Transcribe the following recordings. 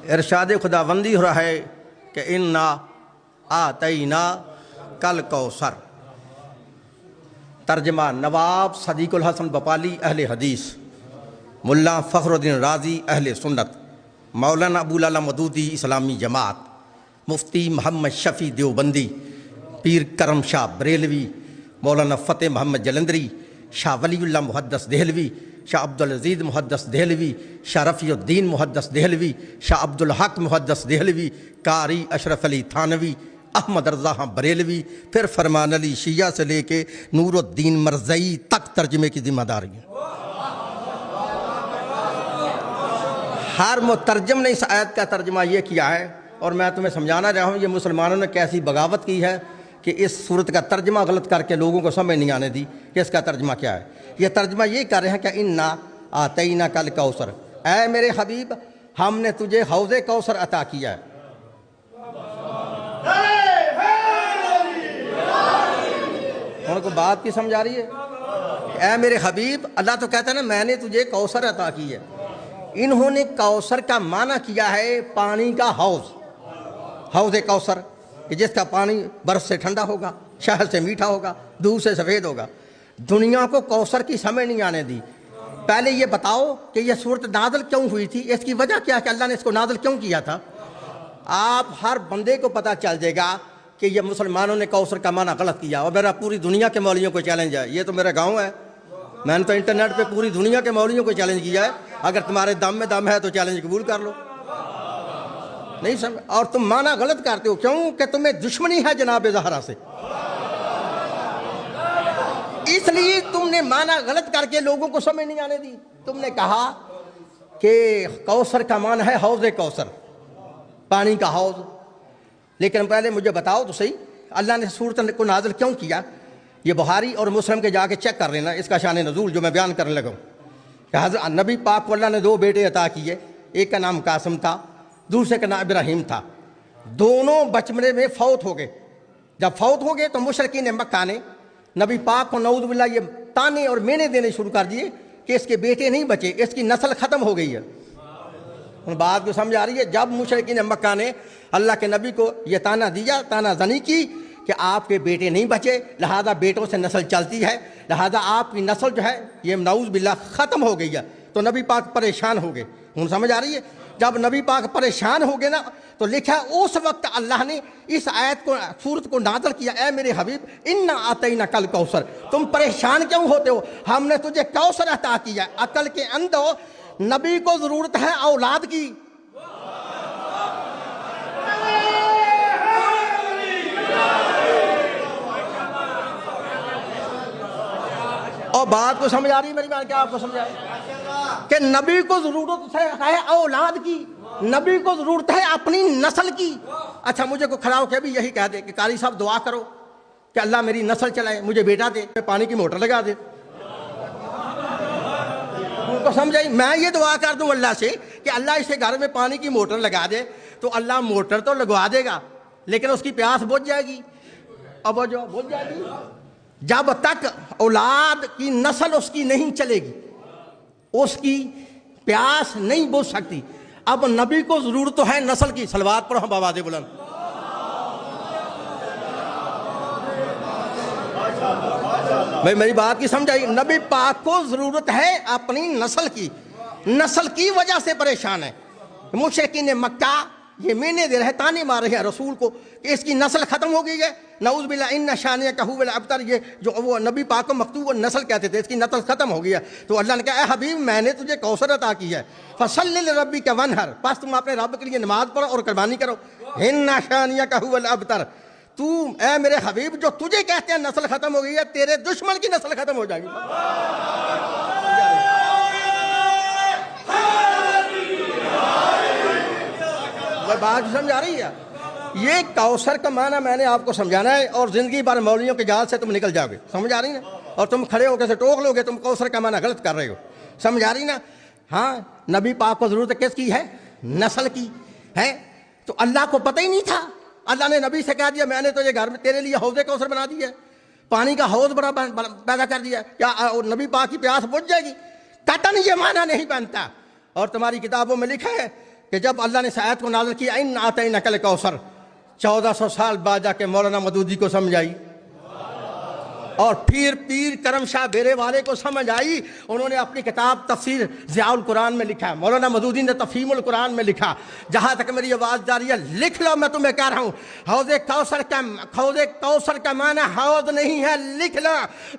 ارشاد خداوندی ہو رہا ہے کہ انا آتینا کل کوثر۔ ترجمہ نواب صدیق الحسن بپالی اہل حدیث، ملا فخر الدین رازی اہل سنت، مولانا ابو الاعلیٰ مودودی اسلامی جماعت، مفتی محمد شفیع دیوبندی، پیر کرم شاہ بریلوی، مولانا فتح محمد جلندری، شاہ ولی اللہ محدث دہلوی، شاہ عبدالعزیز محدث دہلوی، شاہ رفیع الدین محدث دہلوی، شاہ عبدالحق محدث دہلوی، قاری اشرف علی تھانوی، احمد رضا بریلوی، پھر فرمان علی شیعہ سے لے کے نور الدین مرزئی تک ترجمے کی ذمہ داری ہے۔ ہر مترجم نے اس آیت کا ترجمہ یہ کیا ہے، اور میں تمہیں سمجھانا رہا ہوں یہ مسلمانوں نے کیسی بغاوت کی ہے کہ اس صورت کا ترجمہ غلط کر کے لوگوں کو سمجھ نہیں آنے دی کہ اس کا ترجمہ کیا ہے۔ یہ ترجمہ یہ کر رہے ہیں کہ انا آتینا کل کوثر، اے میرے حبیب ہم نے تجھے حوض کوثر عطا کیا ہے۔ ان کو بات کی سمجھ آ رہی ہے؟ اے میرے حبیب، اللہ تو کہتا ہے نا میں نے تجھے کوثر عطا کی ہے۔ انہوں نے کوثر کا معنی کیا ہے پانی کا حوض، حوض کوثر کہ جس کا پانی برف سے ٹھنڈا ہوگا، شہد سے میٹھا ہوگا، دودھ سے سفید ہوگا۔ دنیا کو کوثر کی سمجھ نہیں آنے دی۔ پہلے یہ بتاؤ کہ یہ صورت نازل کیوں ہوئی تھی، اس کی وجہ کیا کہ اللہ نے اس کو نازل کیوں کیا تھا؟ آپ ہر بندے کو پتہ چل جائے گا کہ یہ مسلمانوں نے کوثر کا معنی غلط کیا، اور میرا پوری دنیا کے مولویوں کو چیلنج ہے، یہ تو میرا گاؤں ہے، میں نے تو انٹرنیٹ پہ پوری دنیا کے مولویوں کو چیلنج کیا ہے، اگر تمہارے دم میں دم ہے تو چیلنج قبول کر لو۔ نہیں سمجھ، اور تم معنی غلط کرتے ہو، کیوں کہ تمہیں دشمنی ہے جناب زہرا سے، اس لیے تم نے معنی غلط کر کے لوگوں کو سمجھ نہیں آنے دی۔ تم نے کہا کہ کوثر کا معنی ہے حوض کوثر، پانی کا حوض، لیکن پہلے مجھے بتاؤ تو صحیح اللہ نے صورت کو نازل کیوں کیا؟ یہ بخاری اور مسلم کے جا کے چیک کر لینا اس کا شان نزول جو میں بیان کرنے لگا ہوں کہ حضرت نبی پاک کو اللہ نے دو بیٹے عطا کیے، ایک کا نام قاسم تھا، دوسرے کا نام ابراہیم تھا۔ دونوں بچپنے میں فوت ہو گئے۔ جب فوت ہو گئے تو مشرکین مکہ نے نبی پاک کو نعوذ باللہ یہ تانے اور مینے دینے شروع کر دیے کہ اس کے بیٹے نہیں بچے، اس کی نسل ختم ہو گئی ہے۔ ان بات کو سمجھ آ رہی ہے؟ جب مشرکین مکہ نے اللہ کے نبی کو یہ تانا دیا، تانا زنی کی کہ آپ کے بیٹے نہیں بچے، لہذا بیٹوں سے نسل چلتی ہے، لہذا آپ کی نسل جو ہے یہ نعوذ باللہ ختم ہو گئی ہے، تو نبی پاک پریشان ہو گئے۔ ان سمجھ آ رہی ہے؟ جب نبی پاک پریشان ہو گئے نا تو لکھا اس وقت اللہ نے اس آیت کو سورت کو نازل کیا، اے میرے حبیب انا آتینا کل کوثر، تم پریشان کیوں ہوتے ہو؟ ہم نے تجھے کوثر عطا کیا۔ عقل کے اندھو، نبی کو ضرورت ہے اولاد کی، اور بات کو سمجھ آ رہی ہے میری بات؟ کیا آپ کو سمجھ آ رہی ہے کہ نبی کو ضرورت ہے اولاد کی، نبی کو ضرورت ہے اپنی نسل کی۔ اچھا مجھے کو کھڑا ہو کے بھی یہی کہہ دے کہ قاری صاحب دعا کرو کہ اللہ میری نسل چلائے، مجھے بیٹا دے، پانی کی موٹر لگا دے، ان کو سمجھائی؟ میں یہ دعا کر دوں اللہ سے کہ اللہ اسے گھر میں پانی کی موٹر لگا دے، تو اللہ موٹر تو لگوا دے گا لیکن اس کی پیاس بجھ جائے گی، اب جو بجھ جائے گی جب تک اولاد کی نسل اس کی نہیں چلے گی، اس کی پیاس نہیں بجھ سکتی۔ اب نبی کو ضرورت تو ہے نسل کی، صلوات پڑھو ہم آواز بلند۔ بھائی میری بات کی سمجھ آئی؟ نبی پاک کو ضرورت ہے اپنی نسل کی، نسل کی وجہ سے پریشان ہے۔ مشرکین مکہ یہ مینے دے رہے، تانے مار رہے ہیں رسول کو کہ اس کی نسل ختم ہو گئی ہے، نعوذ باللہ ان شانئک ھو الابتر، یہ جو وہ نبی پاک کو مقتول نسل کہتے تھے، اس کی نسل ختم ہو گئی ہے۔ تو اللہ نے کہا اے حبیب میں نے تجھے کوثر عطا کی ہے، فصل لربک وانحر، پس تم اپنے رب کے لیے نماز پڑھو اور قربانی کرو، ان شانئک ھو الابتر، تو اے میرے حبیب جو تجھے کہتے ہیں نسل ختم ہو گئی ہے، تیرے دشمن کی نسل ختم ہو جائے گی۔ بات سمجھ آ رہی ہے؟ یہ کوثر کا معنی میں نے آپ کو سمجھانا ہے، اور زندگی بھر مولویوں کے جال سے تم نکل جاؤ گے، سمجھ آ رہی نا؟ اور تم کھڑے ہو کے سے ٹوک لو گے تم کوثر کا معنی غلط کر رہے ہو، سمجھ آ رہی نا؟ ہاں نبی پاک کو ضرورت کس کی ہے؟ نسل کی ہے۔ تو اللہ کو پتہ ہی نہیں تھا، اللہ نے نبی سے کہہ دیا میں نے تو یہ گھر میں تیرے لیے حوض کوثر بنا دیا ہے، پانی کا حوض بڑا پیدا کر دیا، کیا نبی پاک کی پیاس بجھ جائے گی؟ قطعاً یہ معنی نہیں بنتا۔ اور تمہاری کتابوں میں لکھا ہے کہ جب اللہ نے اس آیت کو نازل کیا ان اعطیناک الکوثر، 1400 سال بعد جا کے مولانا مودودی کو سمجھ آئی، اور پھر پیر کرم شاہ بیرے والے کو سمجھ آئی۔ انہوں نے اپنی کتاب تفسیر ضیاء القرآن میں لکھا ہے، مولانا مودودی نے تفہیم القرآن میں لکھا۔ جہاں تک میری آواز جاری ہے لکھ لو، میں تمہیں کہہ رہا ہوں، حوض کوثر کا معنی حوض نہیں ہے، لکھ لو۔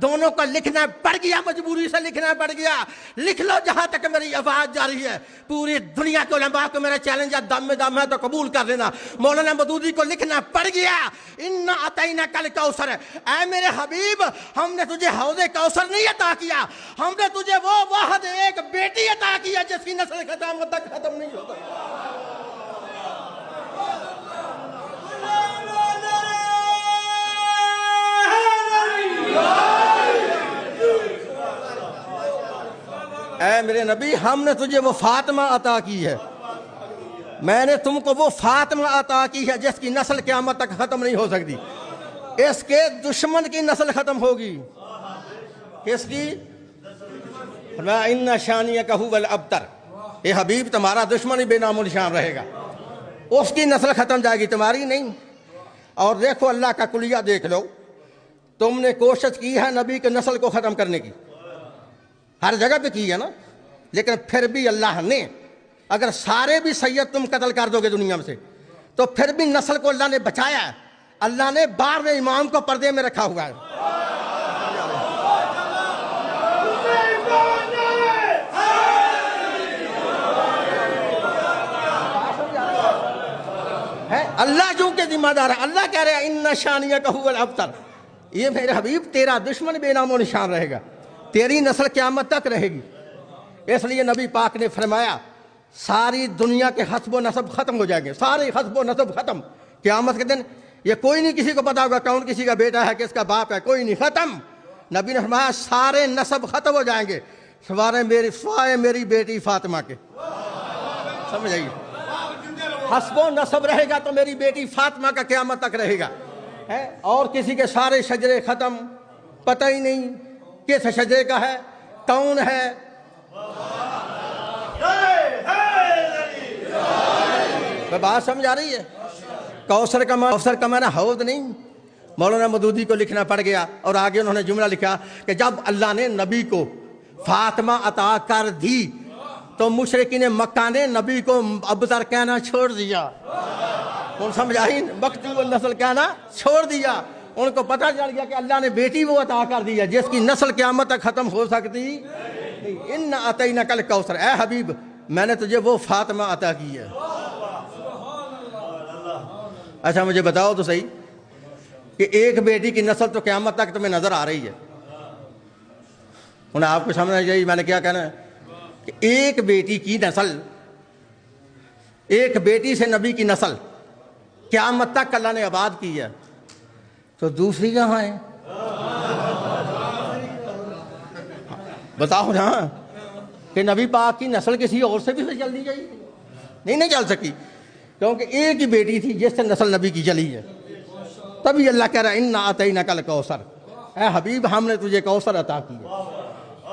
دونوں کو لکھنا پڑ گیا، مجبوری سے لکھنا پڑ گیا، لکھ لو جہاں تک میری آواز جاری ہے۔ پوری دنیا کے علماء کو میرا چیلنج ہے، دم میں دم ہے تو قبول کر لینا، مولانا مودودی کو لکھنا پڑ گیا انا اعطیناک الکوثر۔ اے میرے حبیب، ہم نے تجھے حوض کوثر نہیں عطا کیا، ہم نے تجھے وہ واحد ایک بیٹی عطا کیا جس کی نسل قیامت تک ختم نہیں ہوتا۔ اے میرے نبی، ہم نے تجھے وہ فاطمہ عطا کی ہے، میں نے تم کو وہ فاطمہ عطا کی ہے جس کی نسل قیامت تک ختم نہیں ہو سکتی۔ اس کے دشمن کی نسل ختم ہوگی، کس کی؟ ان شانیک هو الابتر، اے حبیب تمہارا دشمن ہی بے نام و نشان رہے گا، اس کی نسل ختم جائے گی، تمہاری نہیں۔ اور دیکھو اللہ کا کلیہ دیکھ لو، تم نے کوشش کی ہے نبی کے نسل کو ختم کرنے کی، ہر جگہ پہ کی ہے نا، لیکن پھر بھی اللہ نے، اگر سارے بھی سید تم قتل کر دو گے دنیا میں سے، تو پھر بھی نسل کو اللہ نے بچایا ہے۔ اللہ نے 12ویں امام کو پردے میں رکھا ہوا ہے۔ اللہ جو کہ ذمہ دار ہے، اللہ کہہ رہے ہیں ان شانیک هو الابتر، یہ میرے حبیب تیرا دشمن بے نام و نشان رہے گا، تیری نسل قیامت تک رہے گی۔ اس لیے نبی پاک نے فرمایا ساری دنیا کے حسب و نسب ختم ہو جائیں گے، سارے حسب و نسب ختم قیامت کے دن۔ یہ کوئی نہیں کسی کو پتا ہوگا کون کسی کا بیٹا ہے، کس کا باپ ہے، کوئی نہیں، ختم۔ نبی نے فرمایا سارے نسب ختم ہو جائیں گے سوائے میری بیٹی فاطمہ کے۔ سمجھ آئیے، حسب و نسب رہے گا تو میری بیٹی فاطمہ کا قیامت تک رہے گا، اور کسی کے سارے شجرے ختم، پتہ ہی نہیں کس شجرے کا ہے، کون ہے۔ بات سمجھ آ رہی ہے؟ کوثر کا معنی حوض نہیں، مولانا مودودی کو لکھنا پڑ گیا، اور آگے انہوں نے جملہ لکھا کہ جب اللہ نے نبی کو فاطمہ عطا کر دی تو مشرکین مکہ نے نبی کو ابتر کہنا چھوڑ دیا۔ ان سمجھ آئی؟ مقتول النسل کہنا چھوڑ دیا، ان کو پتہ چل گیا کہ اللہ نے بیٹی وہ عطا کر دی ہے جس کی نسل قیامت تک ختم ہو سکتی نہیں۔ ان اعطیناک الکوثر، اے حبیب میں نے تجھے وہ فاطمہ عطا کی ہے۔ اچھا مجھے بتاؤ تو صحیح کہ ایک بیٹی کی نسل تو قیامت تک تمہیں نظر آ رہی ہے، انہیں آپ کو سمجھنا چاہیے میں نے کیا کہنا ہے، کہ ایک بیٹی کی نسل، ایک بیٹی سے نبی کی نسل قیامت تک اللہ نے آباد کی ہے، تو دوسری کہاں ہے؟ بتاؤ نا، کہ نبی پاک کی نسل کسی اور سے بھی چلنی چاہیے؟ نہیں چل سکی، کیونکہ ایک ہی بیٹی تھی جس سے نسل نبی کی چلی ہے۔ تبھی اللہ کہہ رہا ہے انا اعطیناک الکوثر، اے حبیب ہم نے تجھے کوثر عطا کی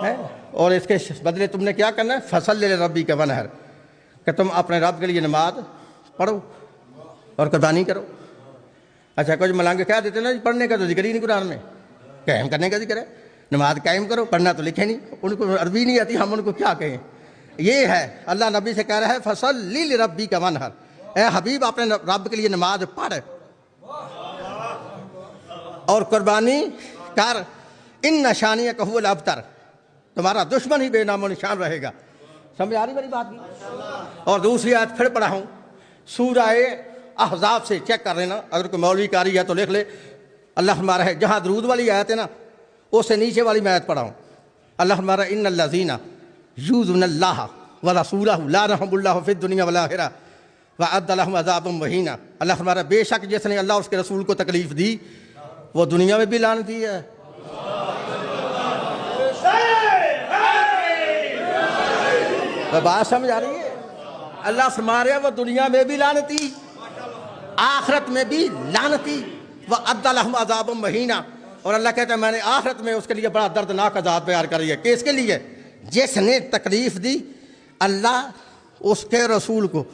ہے، اور اس کے بدلے تم نے کیا کرنا ہے، فصلی لربک وانحر، کہ تم اپنے رب کے لیے نماز پڑھو اور قربانی کرو۔ اچھا کچھ ملانگے کہہ دیتے نا پڑھنے کا تو ذکر ہی نہیں قرآن میں، قائم کرنے کا ذکر ہے، نماز قائم کرو، پڑھنا تو لکھے نہیں، ان کو عربی نہیں آتی، ہم ان کو کیا کہیں۔ یہ ہے اللہ نبی سے کہہ رہا ہے فصلی لربک وانحر، اے حبیب اپنے رب کے لیے نماز پڑھ اور قربانی کر، ان شانیک هو الابتر، تمہارا دشمن ہی بے نام و نشان رہے گا۔ سمجھ آ رہی میری بات کی؟ اور دوسری آیت پھر پڑھا ہوں، سورہ احزاب سے چیک کر لینا، اگر کوئی مولوی کاری ہے تو لکھ لے۔ اللہ ہمارا ہے جہاں درود والی آیت ہے نا، اس سے نیچے والی میں آیت پڑھا ہوں، اللہ ہمارا ان الذین یؤذون اللہ ورسولہ لعنہم اللہ فی الدنیا والآخرہ وَأَعَدَّ لَهُمْ عَذَابًا مُهِينًا، اللہ ہمارا بے شک جس نے اللہ اس کے رسول کو تکلیف دی وہ دنیا میں بھی لعنتی ہے۔ بات سمجھ آ رہی ہے؟ اللہ فرما رہے ہیں وہ دنیا میں بھی لعنتی، آخرت میں بھی لعنتی، وَأَعَدَّ لَهُمْ عَذَابًا مُهِينًا، اور اللہ کہتا ہے میں نے آخرت میں اس کے لیے بڑا دردناک عذاب تیار کر ہے، کہ اس کے لیے جس نے تکلیف دی اللہ اس کے رسول کو